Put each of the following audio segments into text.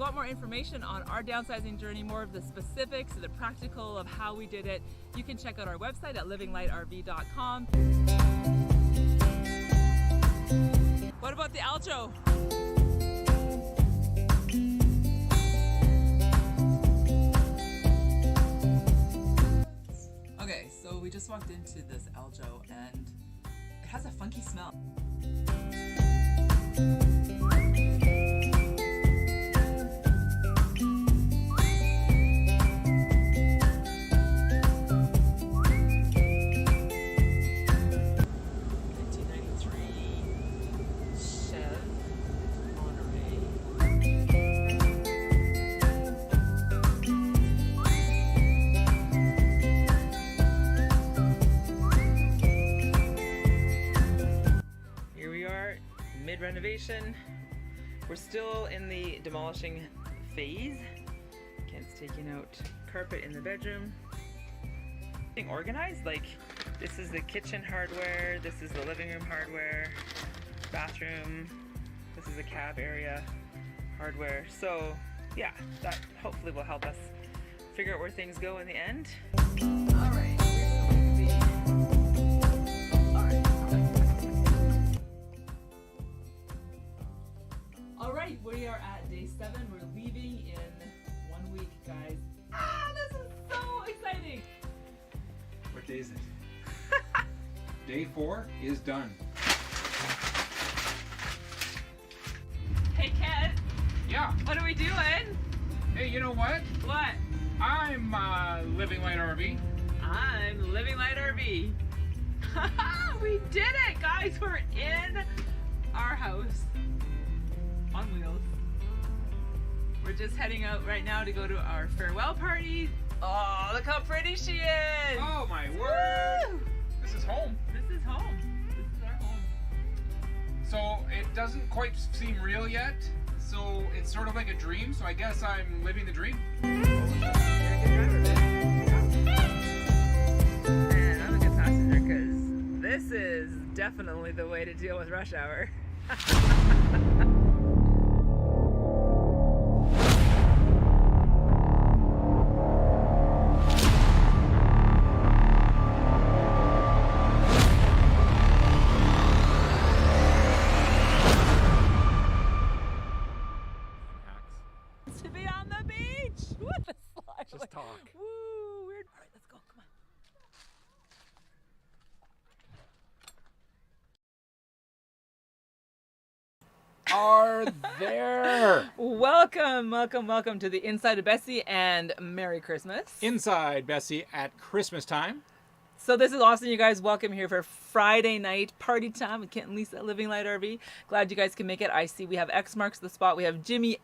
want more information on our downsizing journey, more of the specifics and the practical of how we did it, you can check out our website at livinglightrv.com. What about the outro? Okay, so we just walked into this aljo and it has a funky smell. Renovation. We're still in the demolishing phase. Kent's taking out carpet in the bedroom. Being organized, like this is the kitchen hardware, this is the living room hardware, bathroom, this is the cab area hardware. So yeah, that hopefully will help us figure out where things go in the end. All right. Alright, we are at day 7. We're leaving in 1 week, guys. Ah, this is so exciting! What day is it? Day 4 is done. Hey, Kent. Yeah. What are we doing? Hey, you know what? What? I'm Living Light RV. I'm Living Light RV. We did it, guys! We're in our house. On wheels. We're just heading out right now to go to our farewell party. Oh, look how pretty she is! Oh my word! This is home. This is home. This is our home. So it doesn't quite seem real yet. So it's sort of like a dream. So I guess I'm living the dream. And I'm a good passenger because this is definitely the way to deal with rush hour. To be on the beach! What a slide. Just talk. Woo, weird. All right, let's go. Come on. Are there? Welcome to the Inside of Bessie and Merry Christmas. Inside Bessie at Christmas time. So this is awesome, you guys. Welcome here for Friday night party time with Kent and Lisa at Living Light RV. Glad you guys can make it. I see we have X marks the spot. We have Jim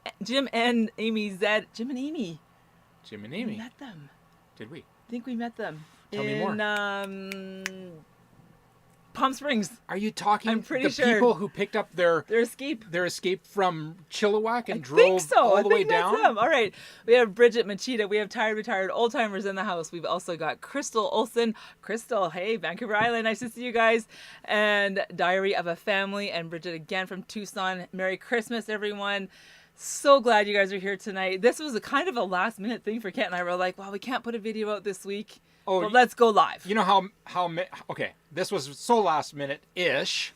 and Amy Z. Jim and Amy. Jim and Amy. We met them. Did we? I think we met them. Tell me more. Palm Springs. Are you talking I'm pretty the sure. people who picked up their escape from Chilliwack and drove all the way down? Them. All right. We have Bridget Machida. We have tired, retired old timers in the house. We've also got Crystal Olson. Crystal, hey, Vancouver Island. Nice to see you guys. And Diary of a Family. And Bridget again from Tucson. Merry Christmas, everyone. So glad you guys are here tonight. This was a kind of a last minute thing for Kent and I. Were like, well, we can't put a video out this week. Oh, but let's go live. You know okay, this was so last minute-ish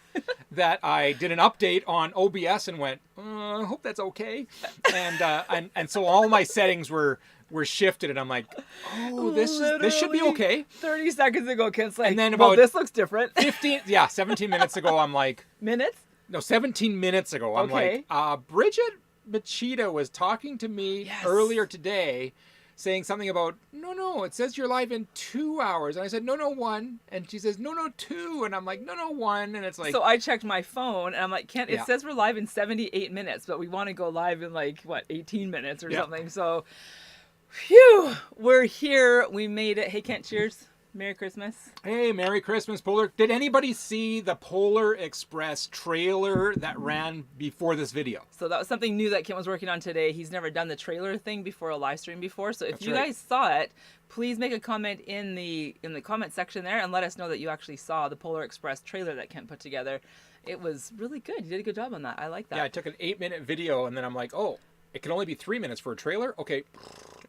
that I did an update on OBS and went, I hope that's okay. And so all my settings were shifted and I'm like, oh, this should be okay. 30 seconds ago, Kent's like, and then well, this looks different. 17 minutes ago, I'm like... Minutes? No, 17 minutes ago, I'm like, Bridget Machida was talking to me earlier today saying something about, no, it says you're live in 2 hours. And I said, no, 1. And she says, no, 2. And I'm like, no, 1. And it's like... So I checked my phone and I'm like, Kent, it says we're live in 78 minutes, but we want to go live in like, 18 minutes or something. So, phew, we're here. We made it. Hey, Kent, cheers. Merry Christmas. Hey, Merry Christmas, Polar. Did anybody see the Polar Express trailer that ran before this video? So that was something new that Kim was working on today. He's never done the trailer thing before, a live stream before. So if you guys saw it, please make a comment in the comment section there and let us know that you actually saw the Polar Express trailer that Kim put together. It was really good. You did a good job on that. I like that. Yeah, I took an 8-minute video and then I'm like, oh, it can only be 3 minutes for a trailer. Okay.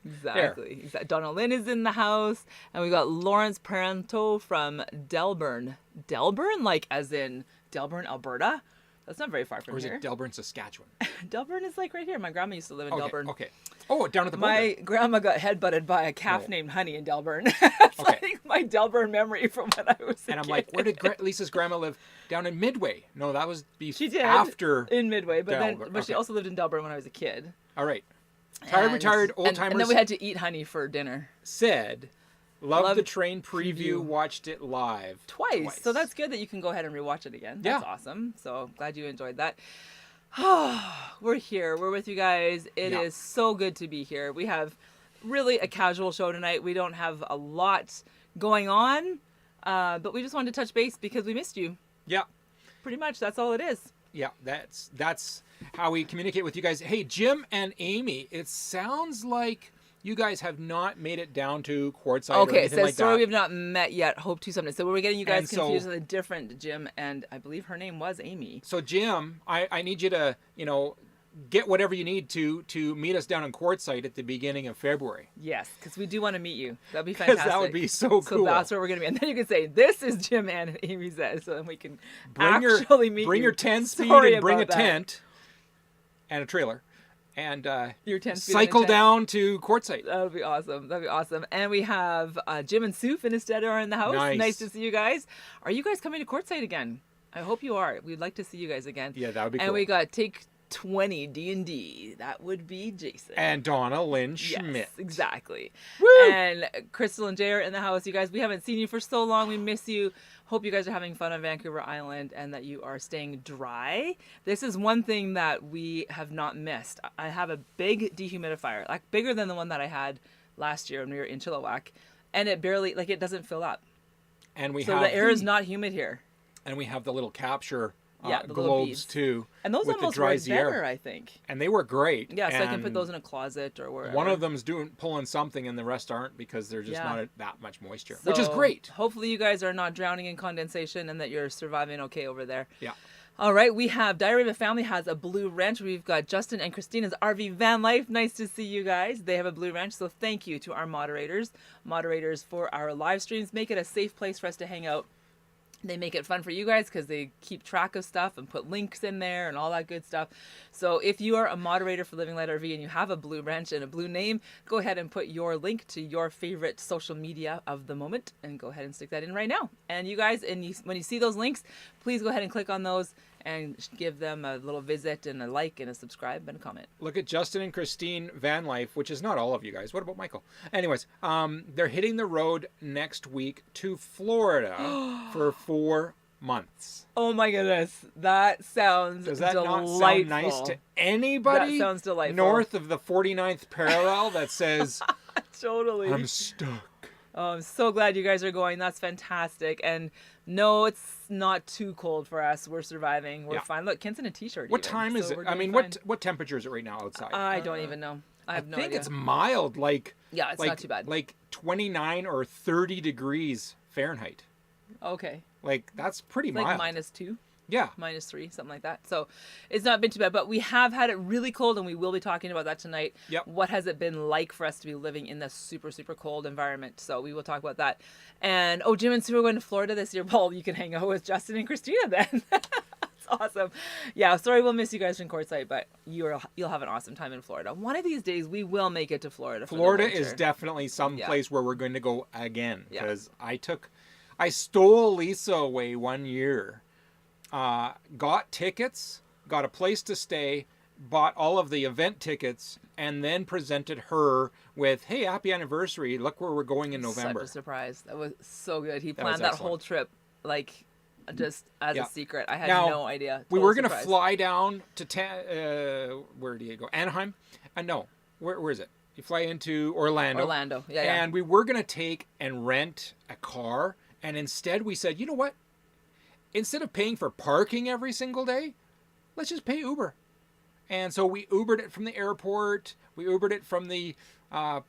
Exactly. Donna Lynn is in the house, and we got Lawrence Parenteau from Delburn. Delburn, like as in Delburn, Alberta? That's not very far from Or is here. it Delburn, Saskatchewan? Delburn is like right here. My grandma used to live in Delburn. Okay. Oh, down at the border. My grandma got headbutted by a calf named Honey in Delburn. It's like my Delburn memory from when I was a And I'm kid. like, where did Lisa's grandma live? Down in Midway. No, that was She did after. in Midway, but Delburn. she also lived in Delburn when I was a kid. All right. Retired, old timers. And then we had to eat honey for dinner. Said, loved the train preview, watched it live. Twice. So that's good that you can go ahead and rewatch it again. That's awesome. So glad you enjoyed that. We're here. We're with you guys. It is so good to be here. We have really a casual show tonight. We don't have a lot going on, but we just wanted to touch base because we missed you. Yeah. Pretty much. That's all it is. Yeah, that's how we communicate with you guys. Hey, Jim and Amy, it sounds like you guys have not made it down to Quartzsite or anything like that. Sorry we've not met yet. Hope to someday. So we're getting you guys And confused with a different Jim, and I believe her name was Amy. So Jim, I need you to, get whatever you need to meet us down in Quartzsite at the beginning of February. Yes, because we do want to meet you. That'd be fantastic. Because that would be so cool. So that's where we're going to be. And then you can say, this is Jim and Amy says, so then we can Bring meet your you. 10-speed Sorry and bring a about that. tent and a trailer. And Your 10-speed cycle and a tent. down to Quartzsite. That would be awesome. That'd be awesome. And we have Jim and Sue Finnistead are in the house. Nice to see you guys. Are you guys coming to Quartzsite again? I hope you are. We'd like to see you guys again. Yeah, that would be cool. And we got Take 20 D&D. That would be Jason. And Donna Lynn Schmidt. Yes, exactly. Woo! And Crystal and Jay are in the house. You guys, we haven't seen you for so long. We miss you. Hope you guys are having fun on Vancouver Island and that you are staying dry. This is one thing that we have not missed. I have a big dehumidifier, like bigger than the one that I had last year when we were in Chilliwack. And it barely, it doesn't fill up. And so the air is not humid here. And we have the little capture the little globes beads. too. And those with almost the dry work better, I think. And they work great. Yeah, so I can put those in a closet or wherever. One of them's pulling something and the rest aren't because there's just not that much moisture, So which is great. Hopefully you guys are not drowning in condensation and that you're surviving okay over there. Yeah. All right, we have Diary of a Family has a blue wrench. We've got Justin and Christina's RV Van Life. Nice to see you guys. They have a blue wrench, so thank you to our moderators for our live streams. Make it a safe place for us to hang out. They make it fun for you guys because they keep track of stuff and put links in there and all that good stuff. So if you are a moderator for Living Light RV and you have a blue wrench and a blue name, go ahead and put your link to your favorite social media of the moment and go ahead and stick that in right now. And you guys, when you see those links, please go ahead and click on those and give them a little visit and a like and a subscribe and a comment. Look at Justin and Christine Van Life, which is not all of you guys. What about Michael? Anyways, they're hitting the road next week to Florida for 4 months. Oh my goodness. That sounds Does that delightful. not sound nice to anybody? That sounds delightful. North of the 49th parallel that says, totally. I'm stuck. Oh, I'm so glad you guys are going. That's fantastic. And no, it's not too cold for us. We're surviving. We're fine. Look, Ken's in a t-shirt. What time is it? I mean, what temperature is it right now outside? I don't even know. I have no idea. I think it's mild, yeah, it's not too bad. Like 29 or 30 degrees Fahrenheit. Okay. That's pretty mild. Like -2. Yeah. -3, something like that. So it's not been too bad, but we have had it really cold and we will be talking about that tonight. Yep. What has it been like for us to be living in this super, super cold environment? So we will talk about that. And, Jim and Sue are going to Florida this year. Paul, you can hang out with Justin and Christina then. That's awesome. Yeah, sorry we'll miss you guys from Quartzsite, but you'll have an awesome time in Florida. One of these days we will make it to Florida. Florida is definitely some place where we're going to go again. Because I stole Lisa away one year. Got tickets, got a place to stay, bought all of the event tickets, and then presented her with, hey, happy anniversary. Look where we're going in November. Such a surprise. That was so good. He planned that whole trip just as a secret. I had no idea. Total we were going to surprise. fly down to, where do you go? Anaheim? No, where is it? You fly into Orlando. Orlando, yeah. And we were going to take and rent a car, and instead we said, you know what? Instead of paying for parking every single day, let's just pay Uber. And so we Ubered it from the airport. We Ubered it from the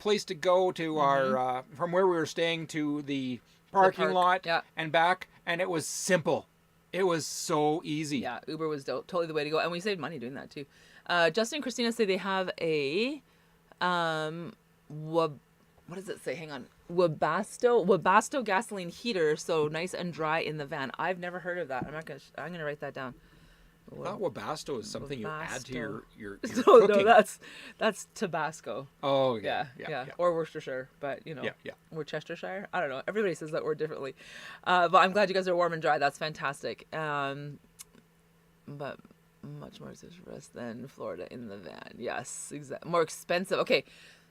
place to go to our, from where we were staying to the parking lot and back. And it was simple. It was so easy. Yeah, Uber was totally the way to go. And we saved money doing that too. Justin and Christina say they have a what does it say? Hang on. Webasto gasoline heater, so nice and dry in the van. I've never heard of that. I'm gonna write that down. I thought Webasto is something you add to your no, cooking. No, that's Tabasco. Oh, Yeah. Or Worcestershire, but Yeah. Or Chestershire. I don't know. Everybody says that word differently. But I'm glad you guys are warm and dry. That's fantastic. But much more expensive than Florida in the van. Yes, exactly. More expensive. Okay.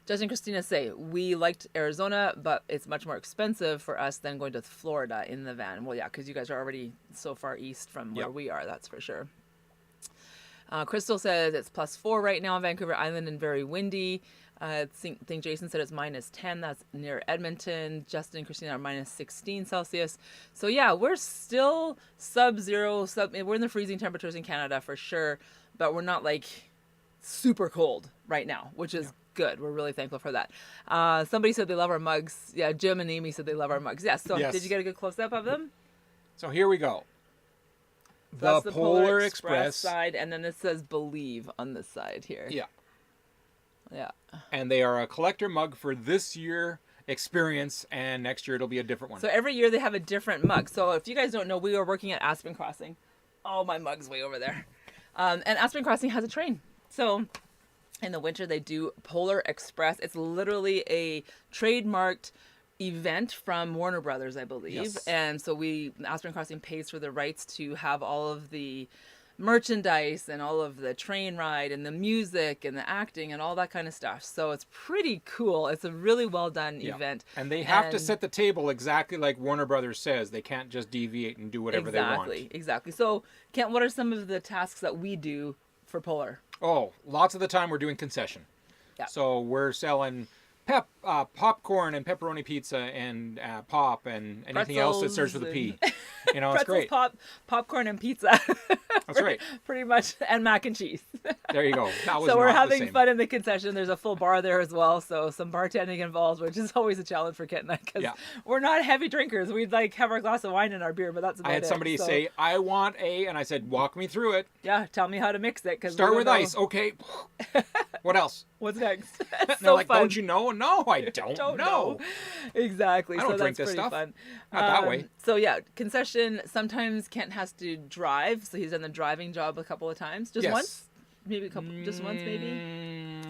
Justin and Christina say, we liked Arizona, but it's much more expensive for us than going to Florida in the van. Well, yeah, because you guys are already so far east from where we are, that's for sure. Crystal says it's +4 right now on Vancouver Island and very windy. I think Jason said it's -10. That's near Edmonton. Justin and Christina are -16 Celsius. So yeah, we're still sub-zero. We're in the freezing temperatures in Canada for sure, but we're not like super cold right now, which is good. We're really thankful for that. Somebody said they love our mugs. Yeah, Jim and Amy said they love our mugs. Yes. So did you get a good close-up of them? So here we go. So that's the Polar Express side, and then it says Believe on this side here. Yeah. And they are a collector mug for this year experience, and next year it'll be a different one. So every year they have a different mug. So if you guys don't know, we are working at Aspen Crossing. Oh, my mug's way over there. And Aspen Crossing has a train. So in the winter they do Polar Express. It's literally a trademarked event from Warner Brothers, I believe. Yes. And so Aspen Crossing pays for the rights to have all of the merchandise and all of the train ride and the music and the acting and all that kind of stuff. So it's pretty cool. It's a really well done event. And they have to set the table exactly like Warner Brothers says. They can't just deviate and do whatever they want. Exactly. So, Kent, what are some of the tasks that we do for Polar? Oh, lots of the time we're doing concession. Yeah. So we're selling popcorn and pepperoni pizza and pop and anything else that starts with a P. You know, it's great. Popcorn and pizza. That's right. Pretty much, and mac and cheese. There you go. That was so we're not having the same. fun in the concession. There's a full bar there as well, so some bartending involved, which is always a challenge for Kent and I because we're not heavy drinkers. We'd like have our glass of wine and our beer, but that's about it. I had somebody say, "I want a," and I said, "Walk me through it." Yeah, tell me how to mix it. Start with ice, okay? What else? What's next? And they're like, "Don't you know?" No, I don't know. Exactly. I don't drink that's this pretty stuff. Fun. Not that way. So yeah, concession. Sometimes Kent has to drive, so he's done the driving job a couple of times. Just once, maybe a couple. Just once, maybe.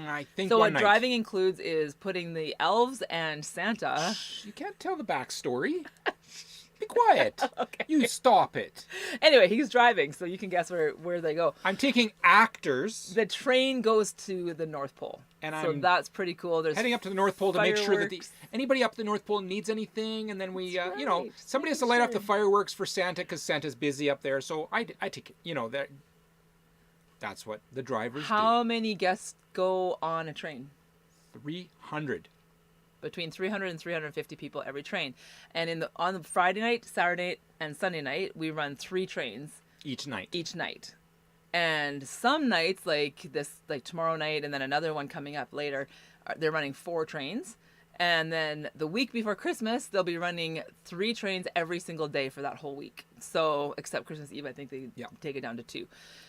I think. So what driving includes is putting the elves and Santa. You can't tell the backstory. Be quiet. Okay. You stop it. Anyway, he's driving, so you can guess where they go. I'm taking actors. The train goes to the North Pole, and so that's pretty cool. There's heading up to the North Pole to make sure that anybody up the North Pole needs anything, and then we, somebody has to light up the fireworks for Santa because Santa's busy up there. So I take it. That's what the drivers do. How many guests go on a train? 300. Between 300 and 350 people every train. And on the Friday night, Saturday, and Sunday night, we run 3 trains. Each night. And some nights, like tomorrow night and then another one coming up later, they're running 4 trains. And then the week before Christmas, they'll be running 3 trains every single day for that whole week. So, except Christmas Eve, I think they take it down to 2.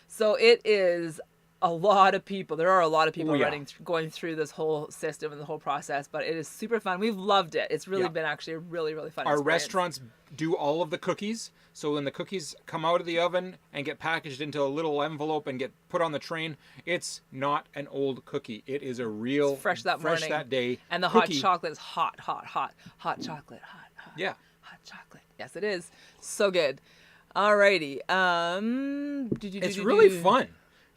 So it is a lot of people. There are a lot of people going through this whole system and the whole process, but it is super fun. We've loved it. It's really been actually a really, really fun experience. Restaurants do all of the cookies. So when the cookies come out of the oven and get packaged into a little envelope and get put on the train, it's not an old cookie. It is a real fresh that day. And the cookie. Hot chocolate is hot chocolate, hot. Yeah. Hot chocolate. Yes, it is. So good. Alrighty. It's really fun.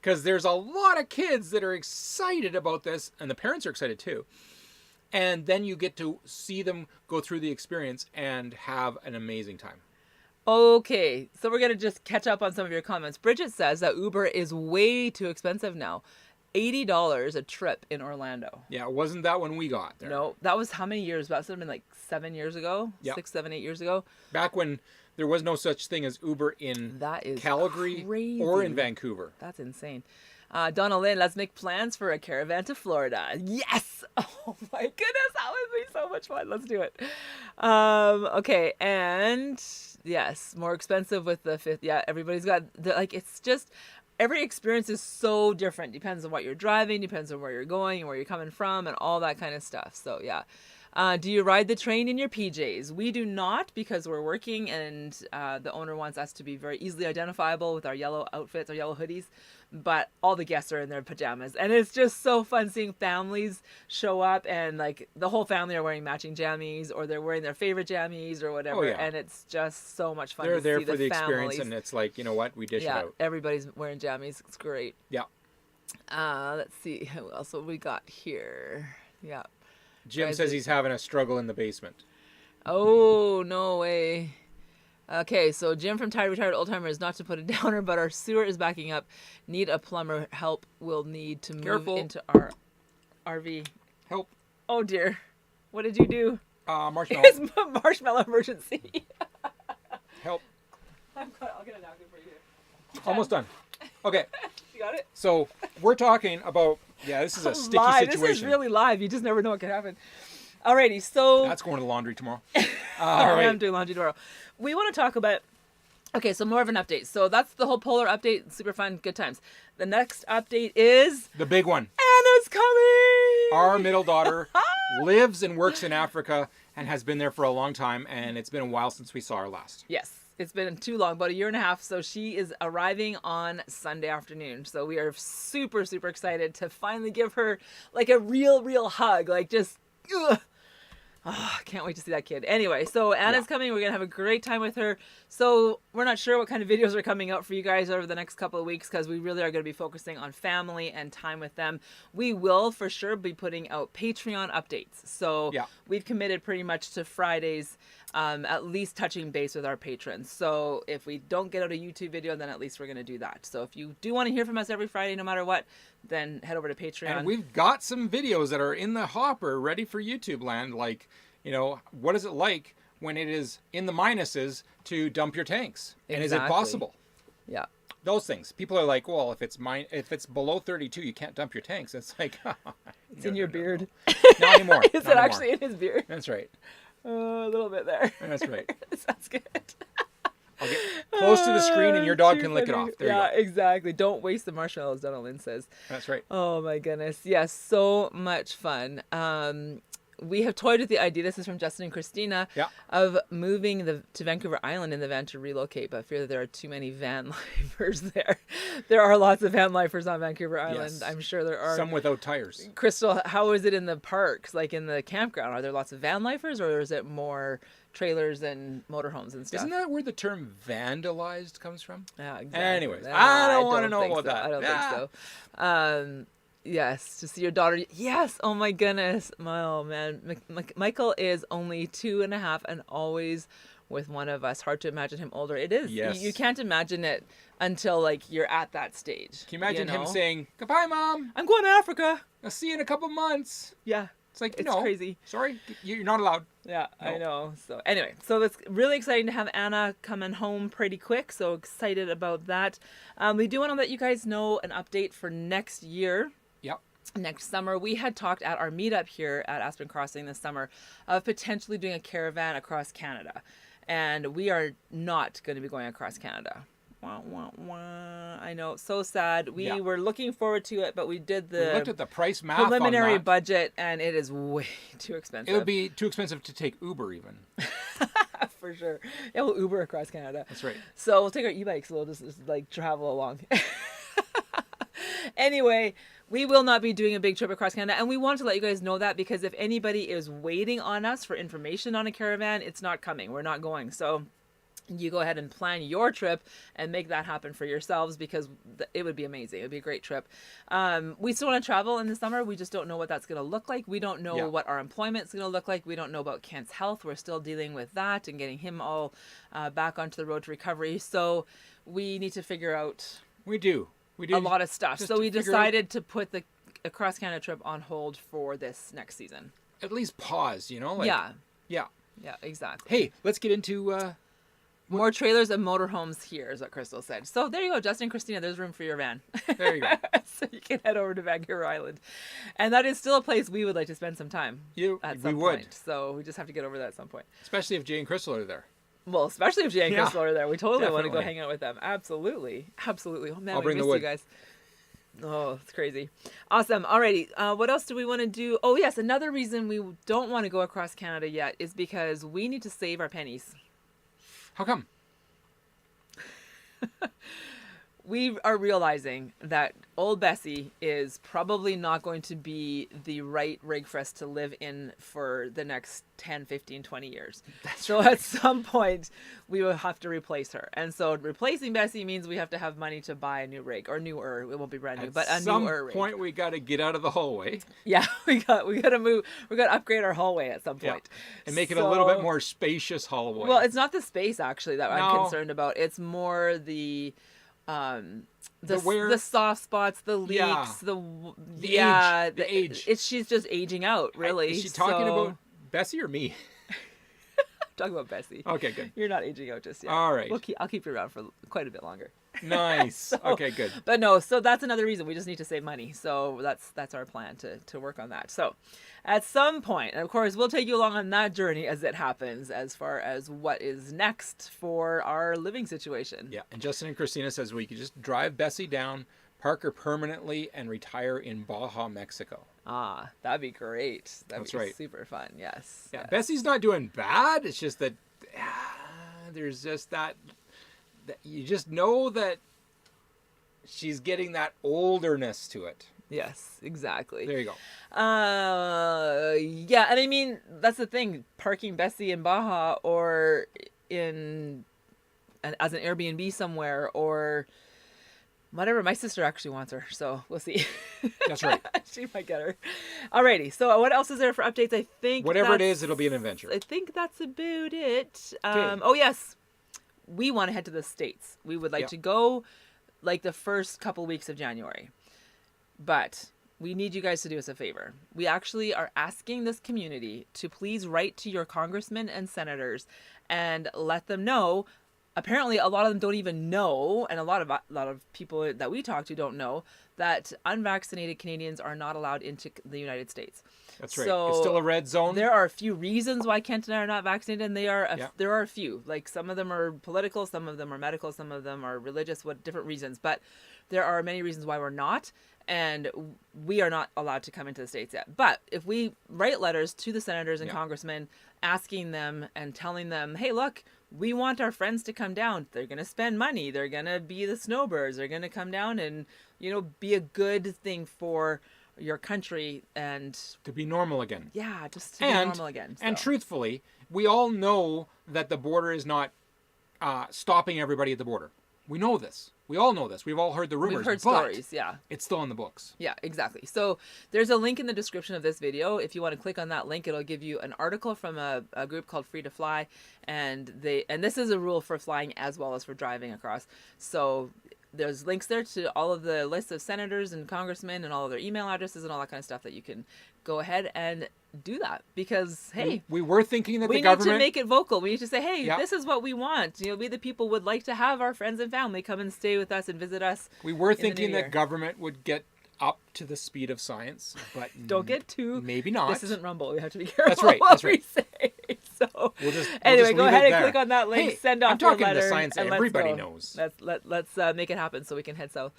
Because there's a lot of kids that are excited about this, and the parents are excited too. And then you get to see them go through the experience and have an amazing time. Okay, so we're going to just catch up on some of your comments. Bridget says that Uber is way too expensive now. $80 a trip in Orlando. Yeah, wasn't that when we got there? No, that was how many years? That would have been like 7 years ago? Yep. 6, 7, 8 years ago? Back when there was no such thing as Uber in Calgary crazy. Or in Vancouver. That's insane. Donna Lynn, let's make plans for a caravan to Florida. Yes! Oh my goodness, that would be so much fun. Let's do it. Okay, and yes, more expensive with the 5th. Yeah, everybody's got, it's just, every experience is so different. Depends on what you're driving, depends on where you're going and where you're coming from and all that kind of stuff. So yeah. Do you ride the train in your PJs? We do not, because we're working, and the owner wants us to be very easily identifiable with our yellow outfits, our yellow hoodies. But all the guests are in their pajamas, and it's just so fun seeing families show up, and like the whole family are wearing matching jammies, or they're wearing their favorite jammies or whatever. Oh, yeah. And it's just so much fun. They're to there see for the experience, families. and it's like, you know what, we dish it out. Everybody's wearing jammies. It's great. Yeah. Let's see who else what we got here. Yeah. Jim says he's having a struggle in the basement. Oh, no way. Okay, so Jim from Tired Retired Oldtimer is not to put a downer, but our sewer is backing up. Need a plumber. Help. Will need to move into our RV. Help. Oh, dear. What did you do? Marshmallow. It's a marshmallow emergency. Help. I'll get a napkin for you here. Almost done. Okay. You got it? So we're talking about, this is a sticky live. situation. This is really live. You just never know what could happen. Alrighty, so... That's going to the laundry tomorrow. I'm doing laundry tomorrow. We want to talk about... Okay, so more of an update. So that's the whole Polar update. Super fun. Good times. The next update is... The big one. Anna's coming! Our middle daughter lives and works in Africa and has been there for a long time, and it's been a while since we saw her last. Yes. It's been too long, about a year and a half. So she is arriving on Sunday afternoon. So we are super, super excited to finally give her like a real hug. Like just, ugh. Oh, can't wait to see that kid. Anyway, so Anna's coming. We're going to have a great time with her. So we're not sure what kind of videos are coming out for you guys over the next couple of weeks, because we really are going to be focusing on family and time with them. We will for sure be putting out Patreon updates. So we've committed pretty much to Fridays, at least touching base with our patrons. So if we don't get out a YouTube video, then at least we're going to do that. So if you do want to hear from us every Friday, no matter what, then head over to Patreon. And we've got some videos that are in the hopper ready for YouTube land. Like, you know, what is it like when it is in the minuses to dump your tanks? And is it possible? Yeah. Those things. People are like, well, if it's below 32, you can't dump your tanks. It's like, it's in your beard. Not anymore. Is it actually in his beard? That's right. A little bit there. That's right. Sounds good. I'll get close to the screen and your dog can lick it off. There you go. Exactly. Don't waste the marshmallows, Donna Lynn says. That's right. Oh my goodness. Yes, so much fun. We have toyed with the idea, this is from Justin and Christina, of moving to Vancouver Island in the van to relocate, but I fear that there are too many van lifers there. There are lots of van lifers on Vancouver Island. Yes. I'm sure there are. Some without tires. Crystal, how is it in the parks, like in the campground? Are there lots of van lifers, or is it more trailers and motorhomes and stuff? Isn't that where the term vandalized comes from? Yeah, exactly. Anyways, I don't want to know about that. I don't think so. Yes, to see your daughter. Yes. Oh my goodness. Oh man. Michael is only 2.5 and always with one of us. Hard to imagine him older. It is. Yes. You can't imagine it until like you're at that stage. Can you imagine him saying, "Goodbye, Mom. I'm going to Africa. I'll see you in a couple months." Yeah. It's like, it's crazy. Sorry, you're not allowed. Yeah, no. I know. So anyway, so it's really exciting to have Anna coming home pretty quick. So excited about that. We do want to let you guys know an update for next year. Yep. Next summer, we had talked at our meetup here at Aspen Crossing this summer of potentially doing a caravan across Canada. And we are not going to be going across Canada. Wah, wah, wah. I know, so sad. We were looking forward to it, but we did the we looked at the price math preliminary on that. budget, and it is way too expensive. It would be too expensive to take Uber even. For sure. Yeah, we'll Uber across Canada. That's right. So we'll take our e-bikes. We'll just like travel along. Anyway, we will not be doing a big trip across Canada, and we want to let you guys know that, because if anybody is waiting on us for information on a caravan, it's not coming. We're not going. So you go ahead and plan your trip and make that happen for yourselves, because it would be amazing. It would be a great trip. We still want to travel in the summer. We just don't know what that's going to look like. We don't know what our employment's going to look like. We don't know about Kent's health. We're still dealing with that and getting him all back onto the road to recovery. So we need to figure out We do a lot of stuff. So we decided to put the across Canada trip on hold for this next season. At least pause, you know? Like, yeah, exactly. Hey, let's get into... more trailers and motorhomes here is what Crystal said. So there you go, Justin and Christina, there's room for your van. There you go. So you can head over to Vancouver Island. And that is still a place we would like to spend some time at some point. So we just have to get over that at some point. Especially if Jay and Crystal are there. Well, especially if Jay and Yeah, Crystal are there. We totally want to go definitely. hang out with them. Absolutely. Absolutely. Oh, man, I'll we bring the missed you wood. guys. Oh, it's crazy. Awesome. Alrighty. What else do we want to do? Oh, yes. Another reason we don't want to go across Canada yet is because we need to save our pennies. How come? We are realizing that old Bessie is probably not going to be the right rig for us to live in for the next 10, 15, 20 years. So at some point, we will have to replace her. And so replacing Bessie means we have to have money to buy a new rig, or newer. It won't be brand new, but a newer rig. At some point, we got to get out of the hallway. Yeah, we got to move. We got to upgrade our hallway at some point. And make it a little bit more spacious hallway. Well, it's not the space actually that I'm No. concerned about. It's more the where- the soft spots, the leaks, Yeah. the age. She's just aging out, really. Is she talking So- about Bessie or me? talking about Bessie? Okay, good. You're not aging out just yet. All right. I'll keep you around for quite a bit longer. Nice. Okay, good. But no, so that's another reason we just need to save money. So that's our plan to work on that. So at some point, and of course, we'll take you along on that journey as it happens, as far as what is next for our living situation. Yeah, and Justin and Christina says we could just drive Bessie down, park her permanently, and retire in Baja, Mexico. Ah, that'd be great. That'd That's be right. super fun. Yes. Yeah, Yes. Bessie's not doing bad. It's just that there's just that you just know that she's getting that olderness to it. Yes, exactly. There you go. Yeah, and I mean that's the thing. Parking Bessie in Baja or as an Airbnb somewhere or whatever. My sister actually wants her, so we'll see. That's right. She might get her. Alrighty. So what else is there for updates? I think Whatever it that's- is, it'll be an adventure. I think that's about it. Okay. Oh yes, we want to head to the States. We would like Yeah. to go like the first couple weeks of January. But we need you guys to do us a favor. We actually are asking this community to please write to your congressmen and senators and let them know. Apparently, a lot of them don't even know, and a lot of people that we talk to don't know that unvaccinated Canadians are not allowed into the United States. That's right. So it's still a red zone. There are a few reasons why Kent and I are not vaccinated, and Yeah. there are a few. Like some of them are political, some of them are medical, some of them are religious, different reasons. But there are many reasons why we're not, and we are not allowed to come into the States yet. But if we write letters to the senators and congressmen asking them and telling them, hey, look, we want our friends to come down. They're going to spend money. They're going to be the snowbirds. They're going to come down and, be a good thing for your country and to be normal again. yeah, just to be normal again. And so. truthfully, we all know that the border is not stopping everybody at the border. We know this. We all know this. We've all heard the rumors. We've heard but stories, yeah. It's still in the books. Yeah, exactly. So there's a link in the description of this video. If you want to click on that link, it'll give you an article from a group called Free to Fly, and this is a rule for flying as well as for driving across. So there's links there to all of the lists of senators and congressmen and all of their email addresses and all that kind of stuff that you can go ahead and do that because hey, we were thinking that we the need government to make it vocal. We need to say, hey, Yeah. this is what we want. We the people would like to have our friends and family come and stay with us and visit us. we were in the new thinking year. that government would get up to the speed of science, but Don't get too. maybe not. This isn't Rumble. We have to be careful. That's right, What that's we right. say. So We'll anyway, just go leave ahead it and there. click on that link. Hey, Send off I'm talking your letter, to science and everybody let's go. knows. Let's make it happen so we can head south.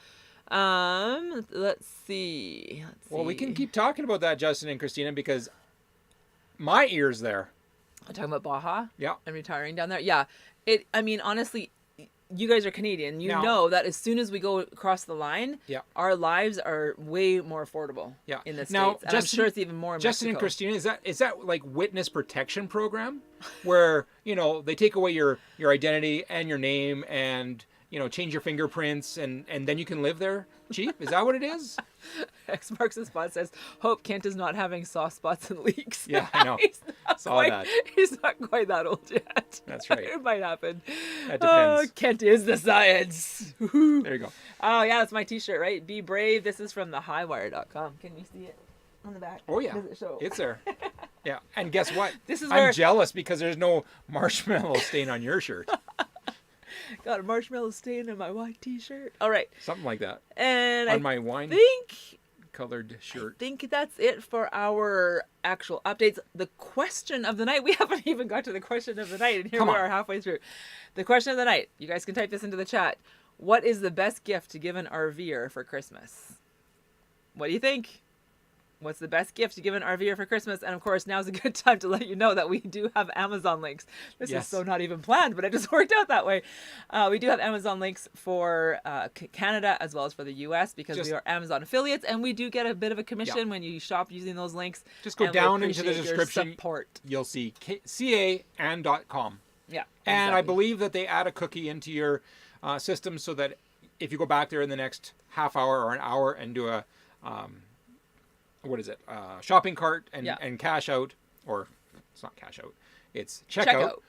Let's see. Well, we can keep talking about that, Justin and Christina, because my ear's there. I'm talking about Baja. Yeah. And retiring down there. Yeah. I mean, honestly, you guys are Canadian. You Now- know that as soon as we go across the line, Yeah. our lives are way more affordable Yeah. in the States. Now, And I'm Justin- sure it's even more in Justin and Mexico. Christina, is that like witness protection program where, they take away your identity and your name and, change your fingerprints and then you can live there cheap? Is that what it is? X marks the spot says, hope Kent is not having soft spots and leaks. Yeah, I know. Saw that. He's not quite that old yet. That's right. It might happen. That depends. Kent is the science. There you go. Oh, yeah, that's my t-shirt, right? Be brave. This is from thehighwire.com. Can you see it on the back? Oh, yeah. Does it show? It's there. Yeah. And guess what? This is I'm where- jealous because there's no marshmallow stain on your shirt. Got a marshmallow stain on my white t-shirt. All right. Something like that. And On I my wine think colored shirt. I think that's it for our actual updates. The question of the night, we haven't even got to the question of the night, and here Come we on. are halfway through. The question of the night, you guys can type this into the chat. What is the best gift to give an RVer for Christmas? What do you think? What's the best gift to give an RVer for Christmas? And of course, now's a good time to let you know that we do have Amazon links. This is so not even planned, but it just worked out that way. We do have Amazon links for Canada as well as for the US because we are Amazon affiliates, and we do get a bit of a commission when you shop using those links. Just go down into the description. Support. You'll see CA and .com. Yeah. And exactly. I believe that they add a cookie into your system so that if you go back there in the next half hour or an hour and do a shopping cart and cash out, or it's not cash out, it's checkout.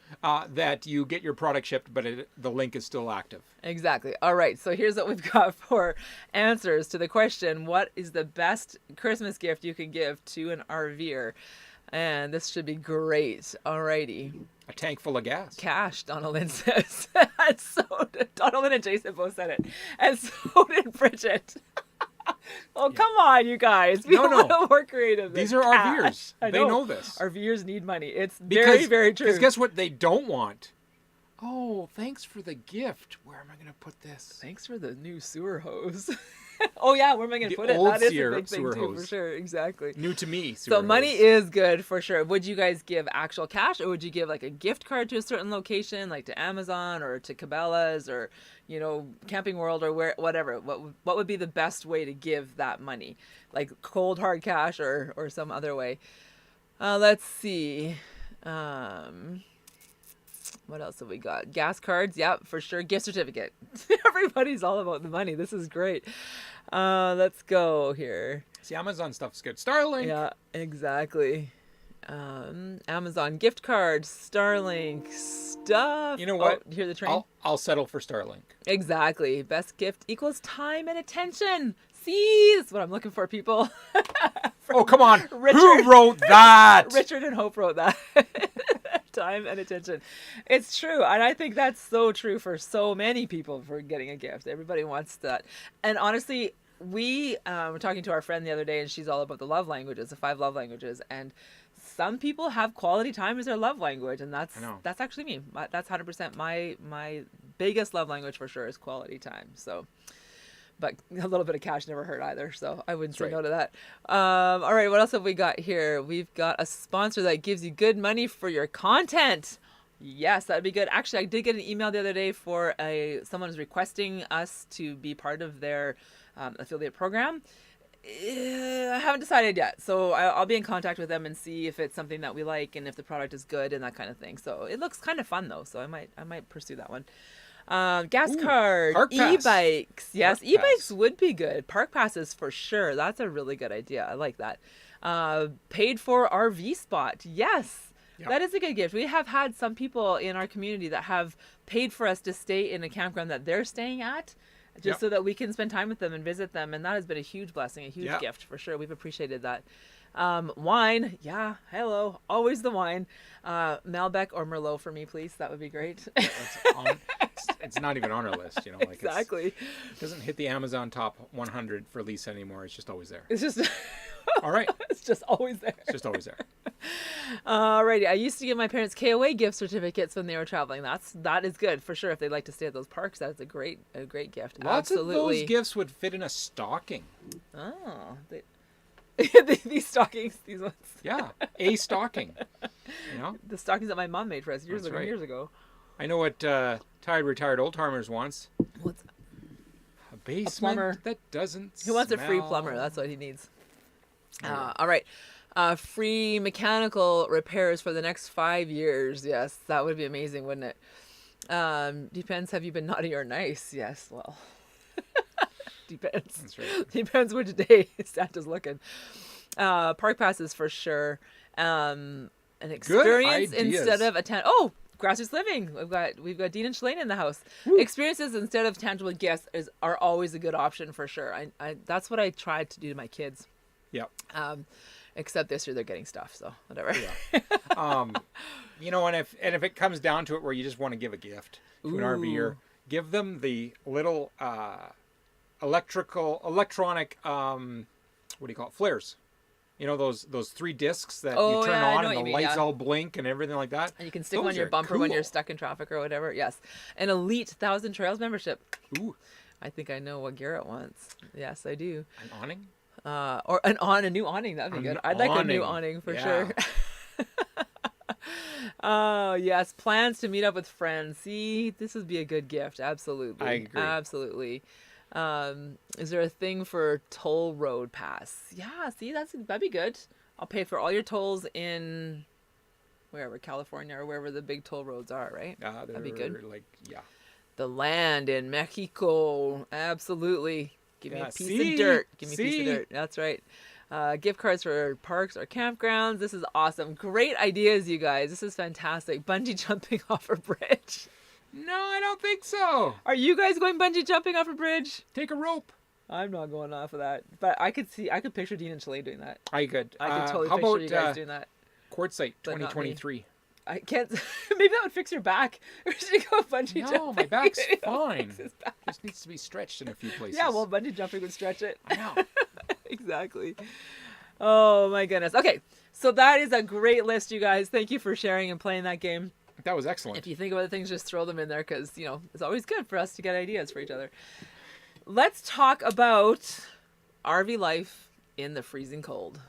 That you get your product shipped, but the link is still active. Exactly. All right. So here's what we've got for answers to the question: what is the best Christmas gift you can give to an RVer? And this should be great. Alrighty. A tank full of gas. Cash, Donaldin says. And so did Donaldin and Jason both said it. And so did Bridget. Oh, come on, you guys. Be a little more creative. These are RVers. They know this. RVers need money. It's very, very true. Because guess what they don't want? Oh, thanks for the gift. Where am I going to put this? Thanks for the new sewer hose. Oh, yeah, where am I going to put it? That is a big thing, too, for sure. Exactly. New to me, so money is good, for sure. Would you guys give actual cash, or would you give, like, a gift card to a certain location, like to Amazon or to Cabela's or, you know, Camping World or whatever? What would be the best way to give that money? Like cold, hard cash or some other way? Let's see. What else have we got? Gas cards, yeah, for sure. Gift certificate. Everybody's all about the money. This is great. Let's go here. See, Amazon stuff's good. Starlink. Yeah, exactly. Amazon gift card, Starlink stuff. You know what? Oh, hear the train? I'll settle for Starlink. Exactly. Best gift equals time and attention. See, that's what I'm looking for, people. Oh, come on. Who wrote that? Richard and Hope wrote that. Time and attention. It's true. And I think that's so true for so many people for getting a gift. Everybody wants that. And honestly, we were talking to our friend the other day, and she's all about the love languages, the 5 love languages. And some people have quality time as their love language. And that's actually me. That's 100% my biggest love language for sure is quality time. So, but a little bit of cash never hurt either, so I wouldn't say no to that. All right, what else have we got here? We've got a sponsor that gives you good money for your content. Yes, that'd be good. Actually, I did get an email the other day for someone who's requesting us to be part of their affiliate program. I haven't decided yet, so I'll be in contact with them and see if it's something that we like and if the product is good and that kind of thing. So it looks kind of fun though, so I might pursue that one. Gas card, e-bikes. Yes, e-bikes would be good. Park passes for sure. That's a really good idea. I like that. Paid for RV spot. Yes, that is a good gift. We have had some people in our community that have paid for us to stay in a campground that they're staying at, just so that we can spend time with them and visit them. And that has been a huge blessing, a huge gift for sure. We've appreciated that. Wine. Yeah. Hello. Always the wine. Malbec or Merlot for me, please. That would be great. It's not even on our list, you know. Like exactly. It doesn't hit the Amazon top 100 for Lisa anymore. It's just always there. It's just... All right. It's just always there. It's just always there. Alrighty. I used to give my parents KOA gift certificates when they were traveling. That is good for sure. If they'd like to stay at those parks, that's a great gift. Lots of those gifts would fit in a stocking. Oh, these stockings, these ones. Yeah, a stocking. You know, the stockings that my mom made for us years ago. I know what Tired Retired Old Timers wants. What's that? A basement plumber that doesn't. He wants a free plumber. That's what he needs. All right. Free mechanical repairs for the next 5 years. Yes, that would be amazing, wouldn't it? Depends. Have you been naughty or nice? Yes. Well. Depends. That's right. Depends which day Santa's looking. Park passes for sure. An experience instead of grassroots living. We've got Dean and Shalane in the house. Woo. Experiences instead of tangible gifts are always a good option for sure. I that's what I tried to do to my kids. Yep. Except this year they're getting stuff, so whatever. Yeah. You know, and if it comes down to it, where you just want to give a gift to an RVer, give them the little electronic what do you call it? Flares. You know, those 3 discs that Oh, you turn yeah, I on know and what the you mean, lights yeah. all blink and everything like that. And you can stick Those one in your are bumper when you're cool. stuck in traffic or whatever. Yes. An elite 1,000 Trails membership. Ooh, I think I know what Garrett wants. Yes, I do. an awning? Or a new awning. That'd be An good. I'd like a new awning, awning for yeah. sure. Oh, yes. Plans to meet up with friends. See, this would be a good gift. Absolutely. I agree. Absolutely. Is there a thing for toll road pass? Yeah, see, that'd be good. I'll pay for all your tolls in wherever, California or wherever the big toll roads are, right? That'd be good. Like, yeah. The land in Mexico. Absolutely. Give me a Yeah, piece see? of dirt. Give me a piece See? of dirt. That's right. Gift cards for parks or campgrounds. This is awesome. Great ideas, you guys. This is fantastic. Bungee jumping off a bridge. No, I don't think so. Are you guys going bungee jumping off a bridge? Take a rope. I'm not going off of that. But I could picture Dean and Shalane doing that. I could. I could totally how picture about you guys doing that. Quartzsite But not me. 2023? I can't. Maybe that would fix your back. We should go bungee jumping. No, my back's It'll fine. fix his back. Just needs to be stretched in a few places. Yeah, well, bungee jumping would stretch it. I know. Exactly. Oh my goodness. Okay, so that is a great list, you guys. Thank you for sharing and playing that game. That was excellent. If you think of other things, just throw them in there because, you know, it's always good for us to get ideas for each other. Let's talk about RV life in the freezing cold.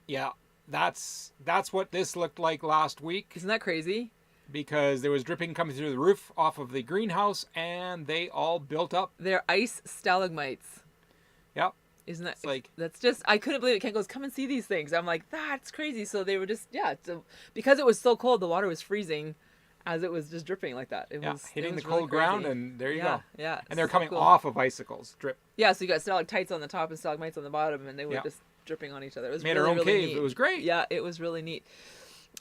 Yeah, that's what this looked like last week, Isn't that crazy? because there was dripping coming through the roof off of the greenhouse, and they all built up. They're ice stalagmites. Yep. Isn't that It's like- that's just, I couldn't believe it. Ken goes, come and see these things. I'm like, that's crazy. So they were just, yeah, so because it was so cold, the water was freezing as it was just dripping like that. It Yeah, was hitting it the was really cold ground, crazy. and there you Yeah, go. yeah. And they're so coming cool. off of icicles, drip. Yeah, so you got stalactites on the top and stalagmites on the bottom, and they were Yeah. just dripping on each other. It was Made really, our own really cave. neat. It was great. Yeah, it was really neat.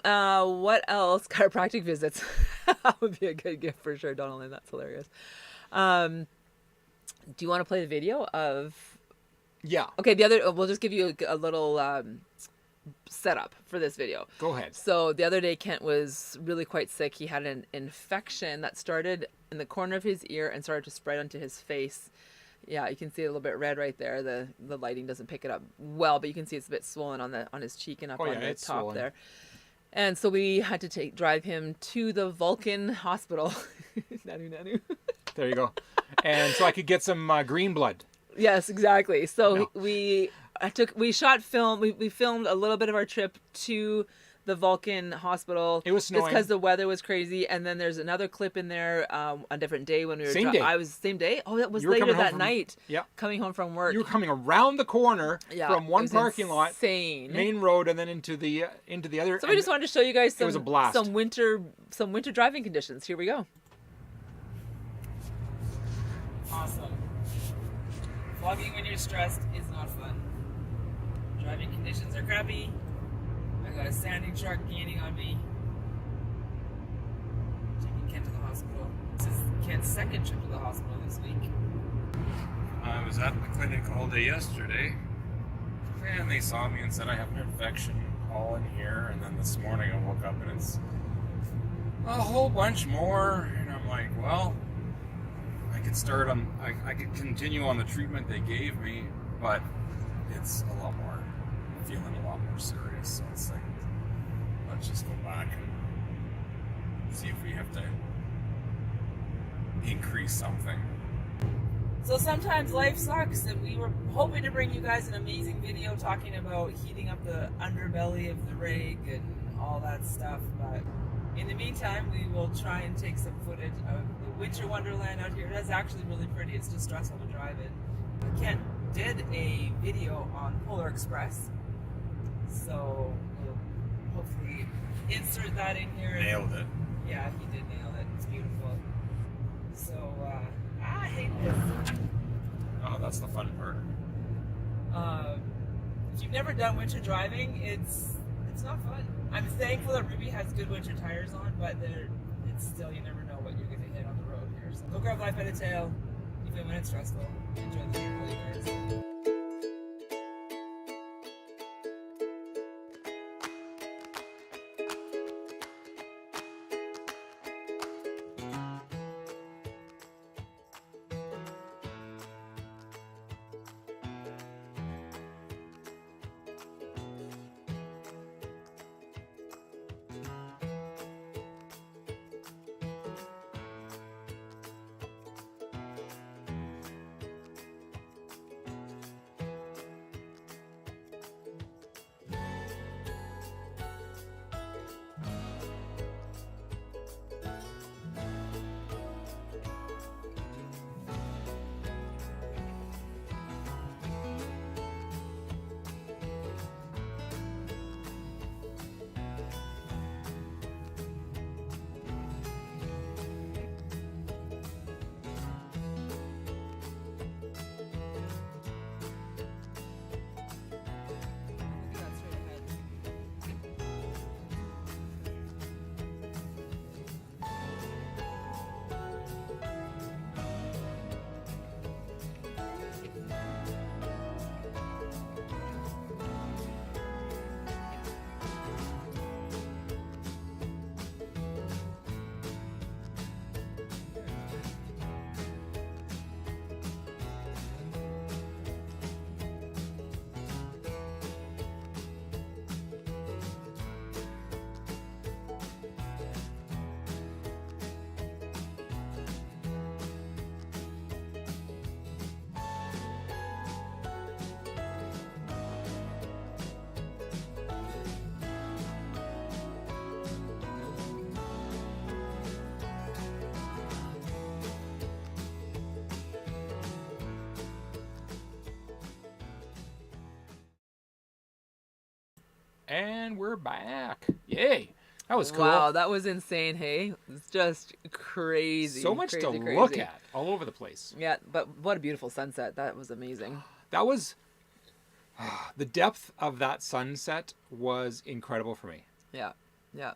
What else? Chiropractic visits. That would be a good gift for sure, Donaldin. That's hilarious. Do you want to play the video of... Yeah. Okay, we'll just give you a little setup for this video. Go ahead. So the other day, Kent was really quite sick. He had an infection that started in the corner of his ear and started to spread onto his face. Yeah, you can see it a little bit red right there. The lighting doesn't pick it up well, but you can see it's a bit swollen on his cheek and up Oh, on yeah, the it's top swollen. there. And so we had to drive him to the Vulcan Hospital. Nanu. There you go. And so I could get some green blood. Yes, exactly. So No. we filmed a little bit of our trip to the Vulcan Hospital. It was just snowing. because the weather was crazy. And then there's another clip in there, a different day when we were Same day. I was same day. Oh, that was You were later coming home that from- night. Yeah. Coming home from work. You were coming around the corner Yeah, from it one was parking lot, insane. main road, and then into the other. So we just wanted to show you guys it was a blast. some winter driving conditions. Here we go. Awesome. Vlogging when you're stressed is not fun. Driving conditions are crappy. I got a standing truck gaining on me. Taking Kent to the hospital. This is Kent's second trip to the hospital this week. I was at the clinic all day yesterday, and they saw me and said I have an infection all in here. And then this morning I woke up and it's a whole bunch more. And I'm like, well, I could I could continue on the treatment they gave me, but it's a lot more, I'm feeling a lot more serious. So it's like, let's just go back and see if we have to increase something. So sometimes life sucks, and we were hoping to bring you guys an amazing video talking about heating up the underbelly of the rig and all that stuff, but in the meantime, we will try and take some footage of the winter wonderland out here. That's actually really pretty. It's just stressful to drive in. Kent did a video on Polar Express, so we'll hopefully insert that in here. Nailed it. Yeah, he did nail it. It's beautiful. So, I hate this. Oh, that's the fun part. If you've never done winter driving, it's not fun. I'm thankful that Ruby has good winter tires on, but it's still, you never know what you're going to hit on the road here. So go grab life by the tail, even when it's stressful. Enjoy the video, you guys. And we're back. Yay. That was cool. Wow, that was insane, hey? It's just crazy. So much crazy, to crazy. look at all over the place. Yeah, but what a beautiful sunset. That was amazing. That was... the depth of that sunset was incredible for me. Yeah, yeah.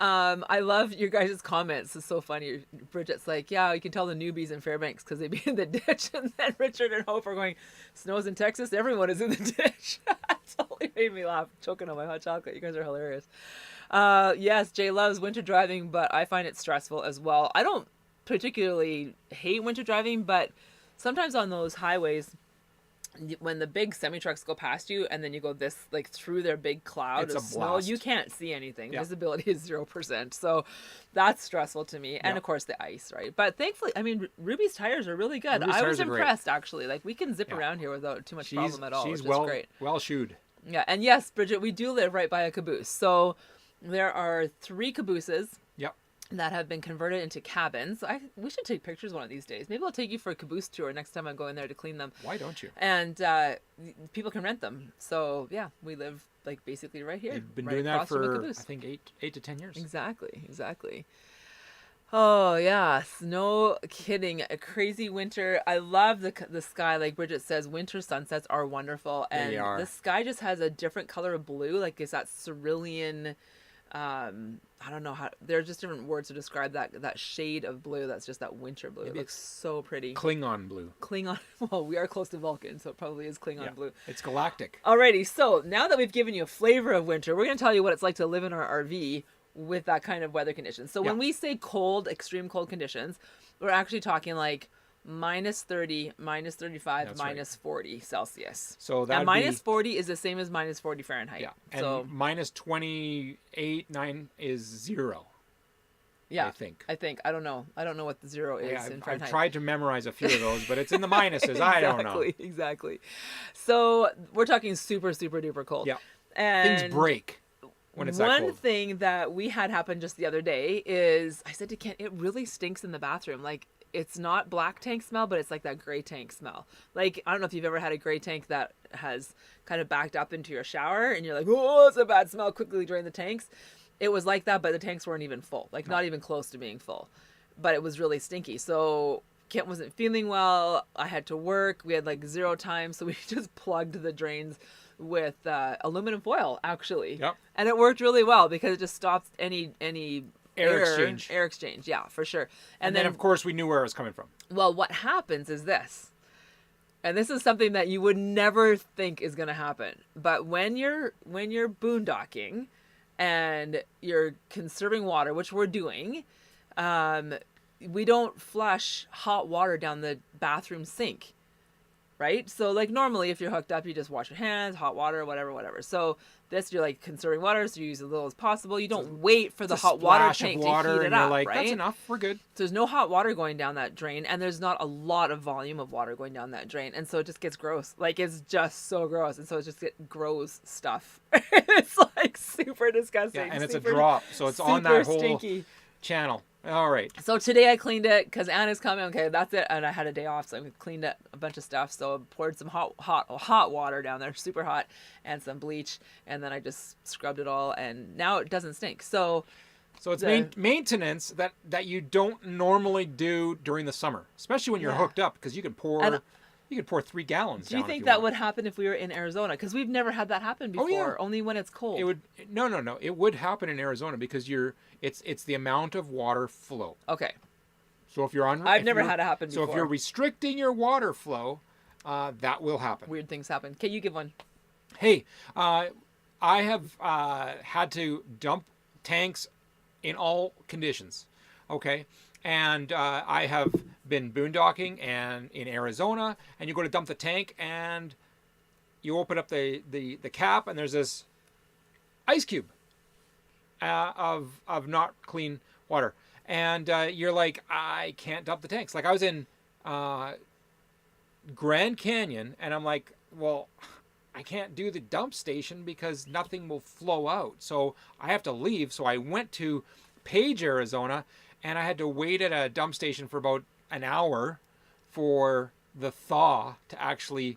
I love your guys' comments. It's so funny. Bridget's like, yeah, you can tell the newbies in Fairbanks because they'd be in the ditch. And then Richard and Hope are going, snows in Texas? Everyone is in the ditch. That totally made me laugh. Choking on my hot chocolate. You guys are hilarious. Yes, Jay loves winter driving, but I find it stressful as well. I don't particularly hate winter driving, but sometimes on those highways, when the big semi trucks go past you and then you go this like through their big cloud It's of a snow, blast. you can't see anything. Yeah. Visibility is 0%. So that's stressful to me. And Yeah. of course the ice, right? But thankfully, I mean, Ruby's tires are really good. Ruby's I tires was are great. impressed actually. Like we can zip Yeah. around here without too much problem at all, She's which is great. well shoed. Yeah, and yes, Bridget, we do live right by a caboose. So there are 3 cabooses Yep. that have been converted into cabins. We should take pictures one of these days. Maybe I'll take you for a caboose tour next time I go in there to clean them. Why don't you? And people can rent them. So yeah, we live like basically right here. You've been right doing that across from a for, caboose. I think, 8 to 10 years. Exactly. Oh yeah, no kidding. A crazy winter. I love the sky. Like Bridget says, winter sunsets are wonderful, and They are. the sky just has a different color of blue. Like it's that cerulean. I don't know how. There are just different words to describe that shade of blue. That's just that winter blue. Maybe It looks so pretty. Klingon blue. Klingon. Well, we are close to Vulcan, so it probably is Klingon Yeah. blue. It's galactic. Alrighty, so now that we've given you a flavor of winter, we're going to tell you what it's like to live in our RV with that kind of weather conditions. So when Yeah. we say cold, extreme cold conditions, we're actually talking like minus 30, minus 35, That's right. minus 40 Celsius. So And that minus 40 is the same as minus 40 Fahrenheit. Yeah. And So minus 28, 9 is 0. yeah, I think. I don't know. I don't know what the 0 is Yeah, in I've Fahrenheit. tried to memorize a few of those, but it's in the minuses. I don't know. Exactly. So we're talking super, super duper cold. Yeah. And Things break when it's that one cold. thing that we had happen just the other day is I said to Kent, it really stinks in the bathroom. Like it's not black tank smell, but it's like that gray tank smell. Like I don't know if you've ever had a gray tank that has kind of backed up into your shower and you're like, oh, it's a bad smell. Quickly drain the tanks. It was like that, but the tanks weren't even full. Like not even close to being full. But it was really stinky. So Kent wasn't feeling well. I had to work. We had like 0 time, so we just plugged the drains with aluminum foil actually. Yep. And it worked really well because it just stopped any Air exchange. Air exchange, yeah, for sure. And then, of course, we knew where it was coming from. well, what happens is this. And this is something that you would never think is going to happen. But when you're boondocking and you're conserving water, which we're doing, we don't flush hot water down the bathroom sink. Right? So like normally if you're hooked up, you just wash your hands, hot water, whatever. So this, you're like conserving water, so you use as little as possible. You don't wait for the It's a hot water splash of tank water, to heat it and you're up, like, right? that's enough. We're good. So there's no hot water going down that drain, and there's not a lot of volume of water going down that drain, and so it just gets gross. Like it's just so gross, and so it just grows stuff. It's like super disgusting. Yeah, and it's a super- drop, so it's on super that whole stinky. channel. All right. So today I cleaned it because Anna's coming. Okay, that's it. And I had a day off, so I cleaned it, a bunch of stuff. So I poured some hot water down there, super hot, and some bleach, and then I just scrubbed it all, and now it doesn't stink. So So it's the- maintenance that you don't normally do during the summer, especially when you're Yeah. hooked up, because you can pour And- 3 gallons. do you down if think that want. would happen if we were in Arizona? Because we've never had that happen before. Oh, yeah. Only when it's cold. It would no. It would happen in Arizona because it's the amount of water flow. Okay. So if you're on, I've if never you're- had it happen So if before. you're restricting your water flow, that will happen. Weird things happen. Can you give one? Hey, I have had to dump tanks in all conditions. Okay, and I have been boondocking and in Arizona, and you go to dump the tank, and you open up the cap, and there's this ice cube of not clean water, and you're like, I can't dump the tanks. Like I was in Grand Canyon, and I'm like, well, I can't do the dump station because nothing will flow out, so I have to leave. So I went to Page, Arizona, and I had to wait at a dump station for about an hour for the thaw to actually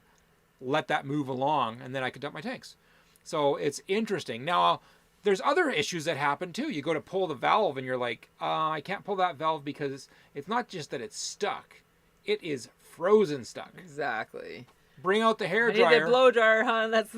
let that move along, and then I could dump my tanks. So it's interesting. Now, there's other issues that happen too. You go to pull the valve and you're like, I can't pull that valve because it's not just that it's stuck. It is frozen stuck. Exactly. Bring out the hair I need dryer. the blow dryer, hon. That's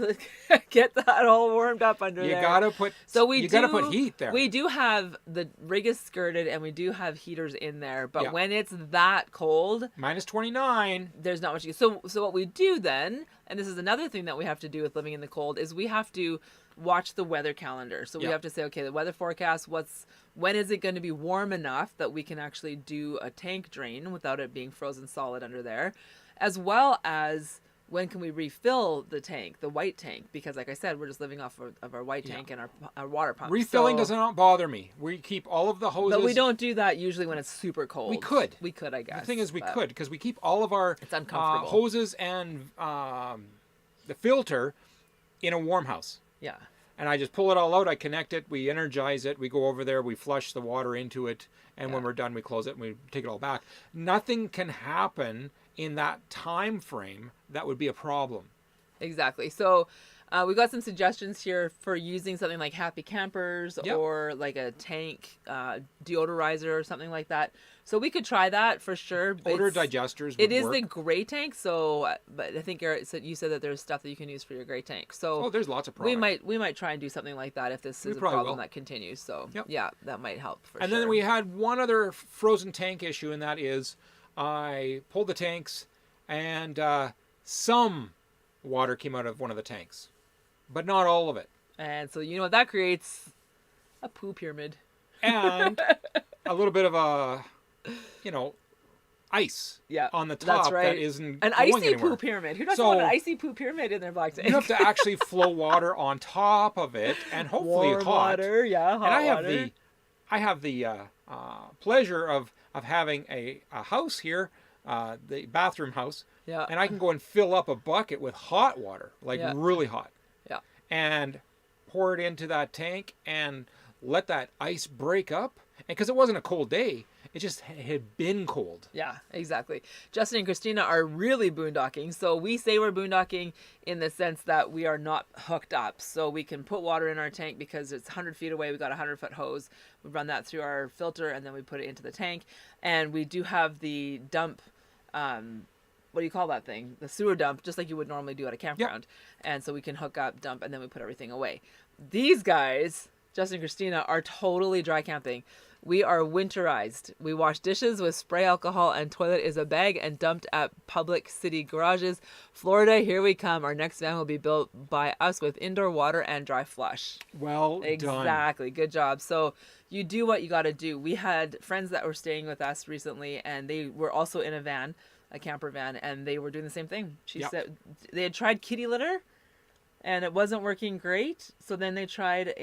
get that all warmed up under there. You gotta put. So you gotta put heat there. We do have the rig is skirted, and we do have heaters in there. But Yeah. when it's that cold, minus 29. there's not much. So what we do then, and this is another thing that we have to do with living in the cold, is we have to watch the weather calendar. So we Yeah. have to say, okay, the weather forecast. When is it going to be warm enough that we can actually do a tank drain without it being frozen solid under there, as well as when can we refill the tank, the white tank? Because like I said, we're just living off of our white tank and our water pump. Refilling So- does not bother me. We keep all of the hoses. But we don't do that usually when it's super cold. We could. We could, I guess. The thing is, we but could, because we keep all of our It's uncomfortable. hoses and the filter in a warm house. Yeah. And I just pull it all out. I connect it. We energize it. We go over there. We flush the water into it. And when Yeah. we're done, we close it and we take it all back. Nothing can happen in that time frame that would be a problem. Exactly. So we got some suggestions here for using something like Happy Campers Yep. or like a tank deodorizer or something like that. So we could try that for sure. Odor It's- digesters would It is work. the gray tank, so but I think you said that there's stuff that you can use for your gray tank. So Oh, there's lots of products. we might try and do something like that if this We is a probably problem will. that continues. So Yep. yeah, that might help for And sure. then we had one other frozen tank issue, and that is I pulled the tanks, and some water came out of one of the tanks, but not all of it. And so you know what that creates? A poo pyramid. And a little bit of ice Yeah, on the that's top right. that isn't An going icy anywhere. poo pyramid. Who doesn't So- want an icy poo pyramid in their black tank? You have to actually flow water on top of it, and hopefully Warm hot. water, yeah, hot And water. I have the pleasure of having a house here, the bathroom house, Yeah. and I can go and fill up a bucket with hot water, like Yeah. really hot, Yeah. and pour it into that tank and let that ice break up. And because it wasn't a cold day, it just had been cold. Yeah, exactly. Justin and Christina are really boondocking. So we say we're boondocking in the sense that we are not hooked up. So we can put water in our tank because it's 100 feet away. We got a 100-foot hose. We run that through our filter and then we put it into the tank. And we do have the dump, what do you call that thing? The sewer dump, just like you would normally do at a campground. And so we can hook up, dump, and then we put everything away. These guys, Justin and Christina, are totally dry camping. We are winterized. We wash dishes with spray alcohol and toilet is a bag and dumped at public city garages. Florida, here we come. Our next van will be built by us with indoor water and dry flush. Well done. Exactly. Good job. So you do what you got to do. We had friends that were staying with us recently and they were also in a van, a camper van, and they were doing the same thing. She Yep. said they had tried kitty litter and it wasn't working great. So then they tried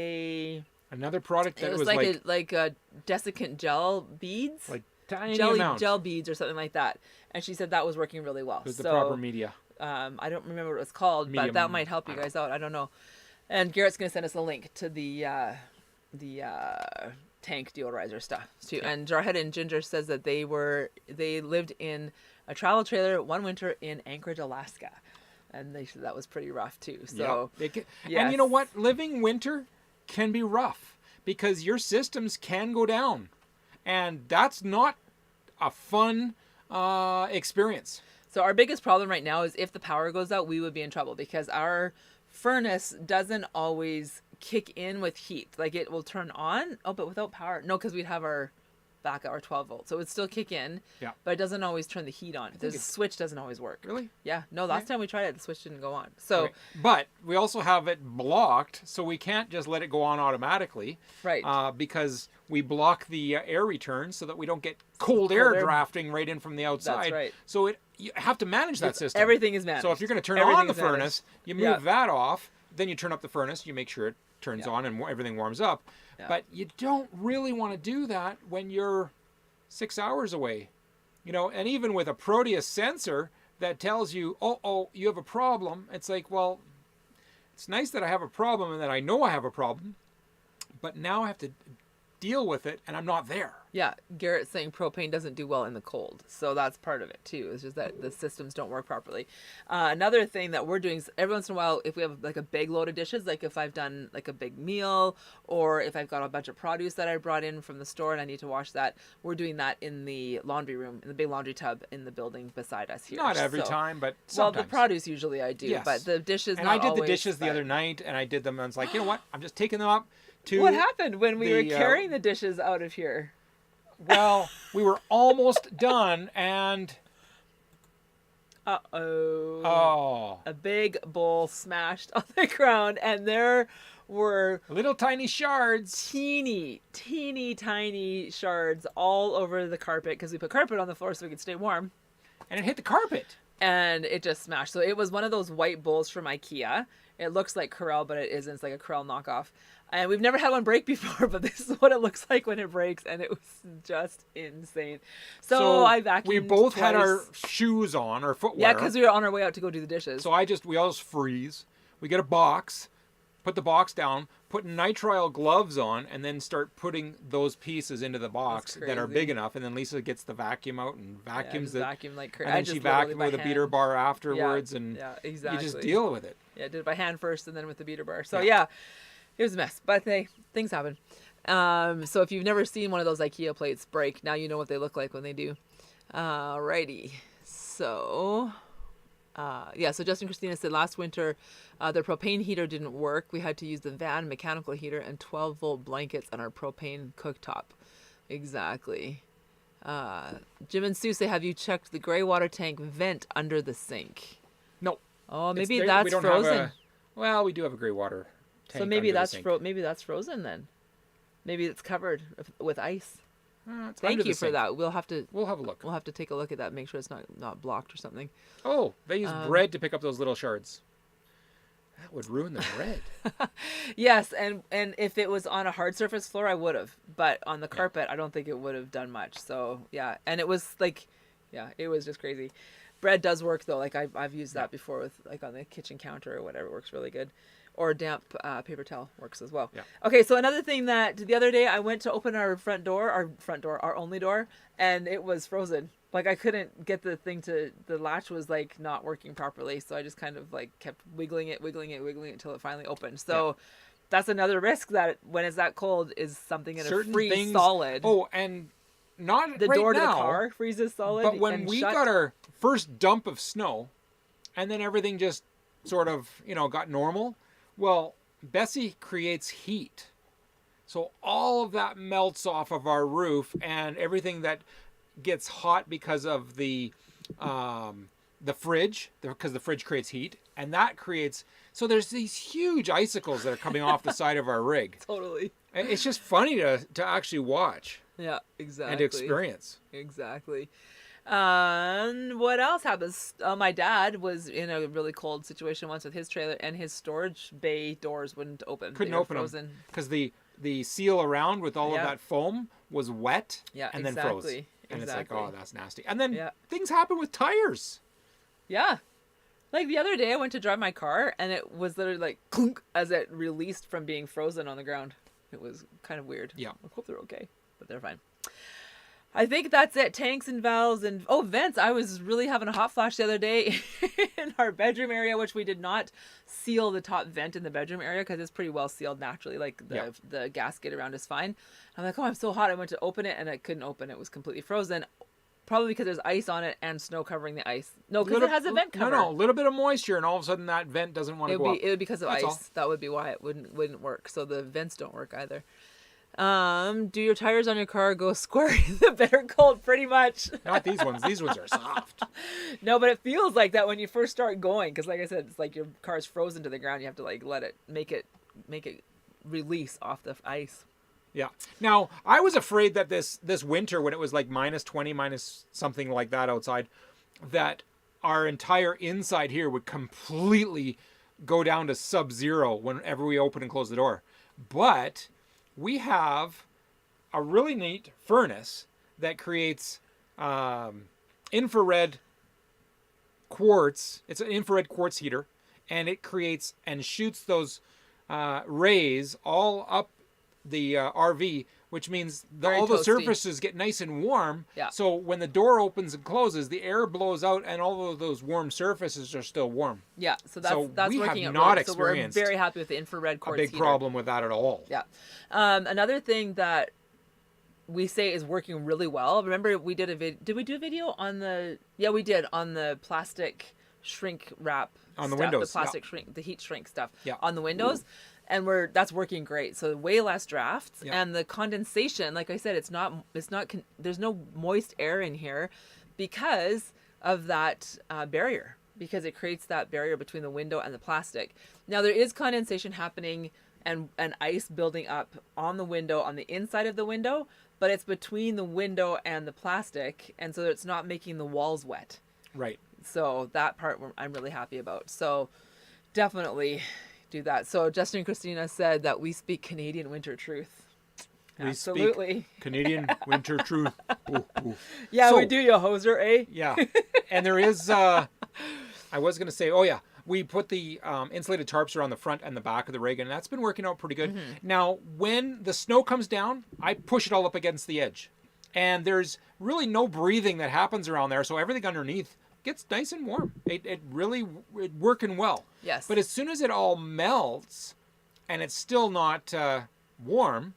Another product that it was was like a desiccant gel beads, like tiny jelly amount. gel beads or something like that. And she said that was working really well. It was so, the proper media. I don't remember what it was called, but Medium, that might help you guys out. I don't know. And Garrett's gonna send us a link to the tank deodorizer stuff too. Okay. And Jarhead and Ginger says that they lived in a travel trailer one winter in Anchorage, Alaska, and they said that was pretty rough too. So Yeah. And yes. you know what? Living winter can be rough because your systems can go down. And that's not a fun experience. So our biggest problem right now is if the power goes out, we would be in trouble because our furnace doesn't always kick in with heat. Like it will turn on, but without power. No, because we'd have our backup, our 12 volts. So it would still kick in, Yeah. but it doesn't always turn the heat on. The it's- switch doesn't always work. Really? Yeah. No, last time we tried it, the switch didn't go on. So, Okay. But we also have it blocked, so we can't just let it go on automatically. right. Because we block the air return so that we don't get cold air air. drafting right in from the outside. right. So you have to manage that system. Everything is managed. So if you're going to turn Everything on the is managed. furnace, you move Yeah. that off, then you turn up the furnace, you make sure it turns Yeah. on and everything warms up. Yeah. But you don't really want to do that when you're 6 hours away. And even with a Proteus sensor that tells you, oh, you have a problem, it's like, well, it's nice that I have a problem and that I know I have a problem, but now I have to deal with it, and I'm not there. Yeah, Garrett's saying propane doesn't do well in the cold, so that's part of it too. It's just that the systems don't work properly. Another thing that we're doing is every once in a while, if we have like a big load of dishes, like if I've done like a big meal, or if I've got a bunch of produce that I brought in from the store and I need to wash that, we're doing that in the laundry room, in the big laundry tub in the building beside us here. Not every time, but sometimes. Well, the produce usually I do, Yes. but the dishes. And not I did the always, dishes the but- other night, and I did them. And I was like, you know what? I'm just taking them up to. What happened when we were the, carrying the dishes out of here? Well, we were almost done, and Oh. A big bowl smashed on the ground, and there were little tiny shards. teeny tiny shards all over the carpet because we put carpet on the floor so we could stay warm. And it hit the carpet. And it just smashed. So it was one of those white bowls from IKEA. It looks like Carell, but it isn't. It's like a Carell knockoff. And we've never had one break before, but this is what it looks like when it breaks, and it was just insane. So I vacuumed. We both twice. had our shoes on, our footwear. Yeah, because we were on our way out to go do the dishes. So we all just freeze. We get a box, put the box down, put nitrile gloves on, and then start putting those pieces into the box that are big enough. And then Lisa gets the vacuum out and vacuums it. Vacuum like crazy. And then she vacuumed with a beater bar afterwards, and exactly. you just deal with it. Yeah, I did it by hand first and then with the beater bar. So yeah, it was a mess. But hey, things happen. So if you've never seen one of those IKEA plates break, now you know what they look like when they do. Alrighty. So... so Justin Christina said last winter their propane heater didn't work. We had to use the van mechanical heater and 12-volt blankets on our propane cooktop. Exactly. Jim and Sue say, have you checked the gray water tank vent under the sink? No. Oh, maybe We that's don't frozen. have well, we do have a gray water tank. So maybe under the that's sink. maybe that's frozen then. Maybe it's covered with ice. It's Thank under you the for sink. that. We'll have to have a look. We'll have to take a look at that. Make sure it's not blocked or something. Oh, they use bread to pick up those little shards. That would ruin the bread. Yes, and if it was on a hard surface floor, I would have. But on the carpet, I don't think it would have done much. So yeah, and it was like, it was just crazy. Bread does work though. Like I've used that before with like on the kitchen counter or whatever. It works really good. Or damp paper towel works as well. Yeah. Okay, so another thing that the other day I went to open our only door, and it was frozen. Like I couldn't get the latch was like not working properly. So I just kind of like kept wiggling it until it finally opened. So that's another risk that when it's that cold is something going to freeze solid. Oh, and not the right door to now, the car freezes solid. But when and we shut. got our first dump of snow, and then everything just sort of, got normal. Well, Bessie creates heat. So all of that melts off of our roof, and everything that gets hot because of the fridge, because the fridge creates heat, and that creates... So there's these huge icicles that are coming off the side of our rig. Totally. And it's just funny to actually watch. Yeah, exactly. And to experience. Exactly. What else happens? My dad was in a really cold situation once with his trailer, and his storage bay doors wouldn't open. Couldn't They were open frozen. them because the seal around with all of that foam was wet and then froze. And it's like, oh, that's nasty. And then things happen with tires. Yeah. Like the other day I went to drive my car, and it was literally like clunk as it released from being frozen on the ground. It was kind of weird. Yeah. I hope they're okay, but they're fine. I think that's it. Tanks and valves and vents. I was really having a hot flash the other day in our bedroom area, which we did not seal the top vent in the bedroom area because it's pretty well sealed naturally. Like the gasket around is fine. I'm like, oh, I'm so hot. I went to open it and I couldn't open it. It was completely frozen. Probably because there's ice on it and snow covering the ice. No, because it has a vent cover. No, a little bit of moisture, and all of a sudden that vent doesn't want to go up. It would be because of ice. All. That would be why it wouldn't work. So the vents don't work either. Do your tires on your car go square in the bitter cold? Pretty much. Not these ones. These ones are soft. No, but it feels like that when you first start going, because like I said, it's like your car's frozen to the ground. You have to like let it make it release off the ice. Yeah. Now I was afraid that this winter, when it was like -20, minus something like that outside, that our entire inside here would completely go down to sub-zero whenever we open and close the door. But we have a really neat furnace that creates infrared quartz. It's an infrared quartz heater, and it creates and shoots those rays all up the RV which means Very all the toasty. surfaces get nice and warm. Yeah. So when the door opens and closes, the air blows out, and all of those warm surfaces are still warm. Yeah, so So that's we have working out not well. So we're experienced very happy with the infrared A quartz big heater. problem with that at all. Yeah. Another thing that we say is working really well. Remember, we did did we do a video on the? Yeah, we did on the plastic shrink wrap On the stuff, windows, the plastic shrink, the heat shrink stuff Yeah. on the windows, and that's working great. So way less drafts, Yeah. and the condensation. Like I said, there's no moist air in here because of that barrier. Because it creates that barrier between the window and the plastic. Now there is condensation happening and ice building up on the window, on the inside of the window, but it's between the window and the plastic, and so it's not making the walls wet. Right. So that part I'm really happy about. So definitely do that. So Justin and Christina said that we speak Canadian winter truth. We Absolutely. speak Canadian winter truth. Ooh, ooh. Yeah, So- we do, you hoser, eh? Yeah. And there is, I was going to say, oh yeah, we put the insulated tarps around the front and the back of the rig, and that's been working out pretty good. Now, when the snow comes down, I push it all up against the edge. And there's really no breathing that happens around there, so everything underneath gets nice and warm. It really working well. Yes. But as soon as it all melts, and it's still not warm,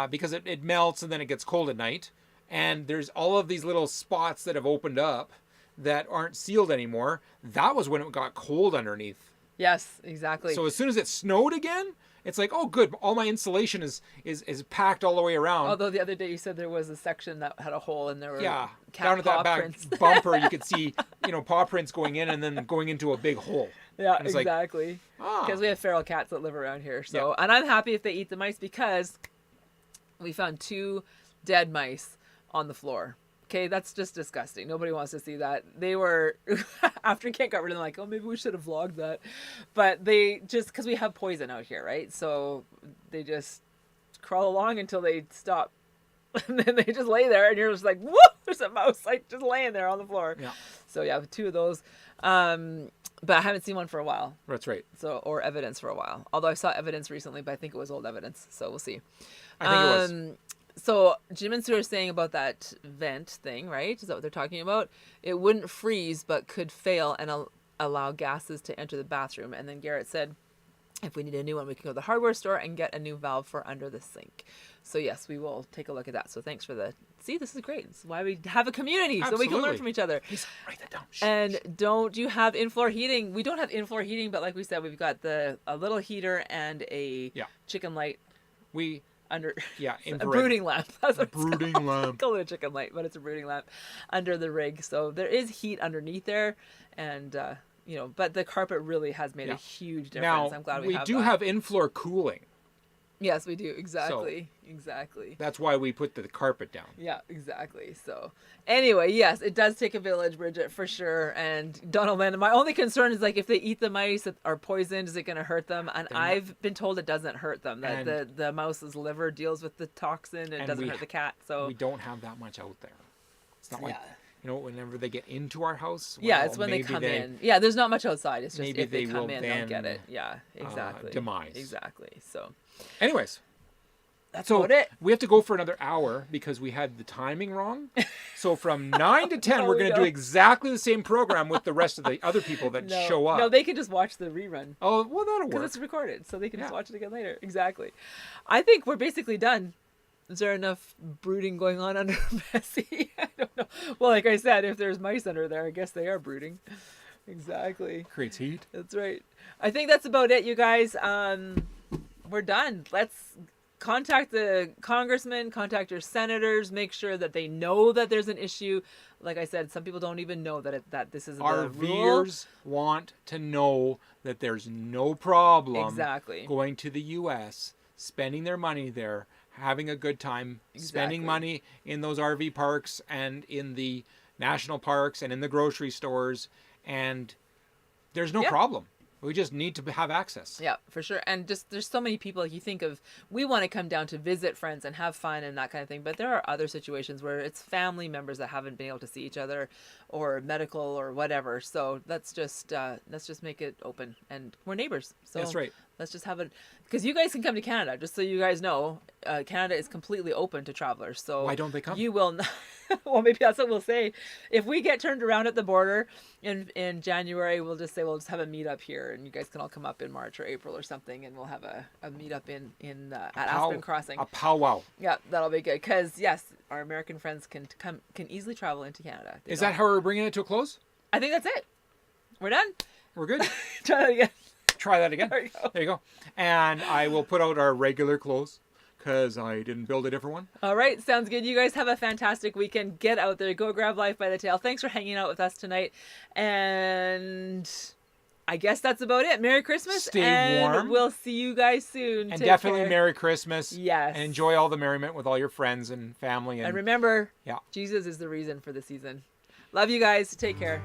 because it melts and then it gets cold at night, and there's all of these little spots that have opened up that aren't sealed anymore, that was when it got cold underneath. Yes, exactly. So as soon as it snowed again, it's like, oh good, all my insulation is packed all the way around. Although the other day you said there was a section that had a hole and there were Yeah, cat down at paw that back prints. bumper, you could see, paw prints going in and then going into a big hole. Yeah, And it's like, exactly. ah. Because we have feral cats that live around here. So, and I'm happy if they eat the mice because we found 2 dead mice on the floor. Okay, that's just disgusting. Nobody wants to see that. They were, after Kent got rid of them, like, oh, maybe we should have vlogged that. But they just, because we have poison out here, right? So they just crawl along until they stop. And then they just lay there and you're just like, whoa, there's a mouse, like, just laying there on the floor. Yeah, So yeah, 2 of those. But I haven't seen one for a while. that's right. So, or evidence for a while. Although I saw evidence recently, but I think it was old evidence. So we'll see. I think it was. So Jim and Sue are saying about that vent thing, right? Is that what they're talking about? It wouldn't freeze, but could fail and allow gases to enter the bathroom. And then Garrett said, if we need a new one, we can go to the hardware store and get a new valve for under the sink. So yes, we will take a look at that. So thanks for see, this is great. This is why we have a community, so we can learn Absolutely. from each other. Please write that down. Shh, And shh. don't you have in-floor heating? We don't have in-floor heating, but like we said, we've got a little heater and a Yeah. chicken light We, under yeah, a infrared. brooding lamp. That's what it's Brooding called. lamp. Call it a chicken light, but it's a brooding lamp under the rig. So there is heat underneath there, and but the carpet really has made Yeah. a huge difference. Now, I'm glad we have do that. have in-floor cooling. Yes, we do. Exactly. That's why we put the carpet down. Yeah, exactly. So anyway, yes, it does take a village, Bridget, for sure. And Donald Landon, my only concern is like if they eat the mice that are poisoned, is it going to hurt them? And I've been told it doesn't hurt them. That the mouse's liver deals with the toxin and it doesn't hurt the cat. So we don't have that much out there. It's not like, Yeah. whenever they get into our house. Yeah, it's when they come in. Yeah, there's not much outside. It's just maybe if they they come will in, they'll get then, it. Yeah, exactly. demise. Exactly. So Anyways, that's so about it. we have to go for another hour because we had the timing wrong. So from 9 to 10, No, we're we going to do don't. exactly the same program with the rest of the other people that show up. No, they can just watch the rerun. Oh, well, that'll Because work. it's recorded, so they can just Yeah. watch it again later. Exactly. I think we're basically done. Is there enough brooding going on under Bessie? I don't know. Well, like I said, if there's mice under there, I guess they are brooding. Exactly. Creates heat. That's right. I think that's about it, you guys. We're done. Let's contact the congressmen, contact your senators, make sure that they know that there's an issue. Like I said, some people don't even know that this is the rule. RVers want to know that there's no problem Exactly. going to the U.S., spending their money there, having a good time, spending Exactly. money in those RV parks and in the national parks and in the grocery stores, and there's no Yeah. problem. We just need to have access. Yeah, for sure. And just there's so many people, like you think of, we want to come down to visit friends and have fun and that kind of thing. But there are other situations where it's family members that haven't been able to see each other or medical or whatever. So let's just make it open. And we're neighbors. So That's right. Let's just have because you guys can come to Canada. Just so you guys know, Canada is completely open to travelers. So Why don't they come? You will not. Well, maybe that's what we'll say. If we get turned around at the border in January, we'll just say we'll just have a meetup here, and you guys can all come up in March or April or something, and we'll have a meetup at Aspen Crossing. A powwow. Yeah, that'll be good. Because yes, our American friends can easily travel into Canada. Is that how we're bringing it to a close? I think that's it. We're done. We're good. Try that again. Try that again. There you go. There you go. And I will put out our regular close because I didn't build a different one. All right, sounds good. You guys have a fantastic weekend. Get out there. Go grab life by the tail. Thanks for hanging out with us tonight. And I guess that's about it. Merry Christmas. Stay warm. We'll see you guys soon. And Take definitely care. Merry Christmas. Yes. And enjoy all the merriment with all your friends and family. And remember, yeah. Jesus is the reason for the season. Love you guys. Take care.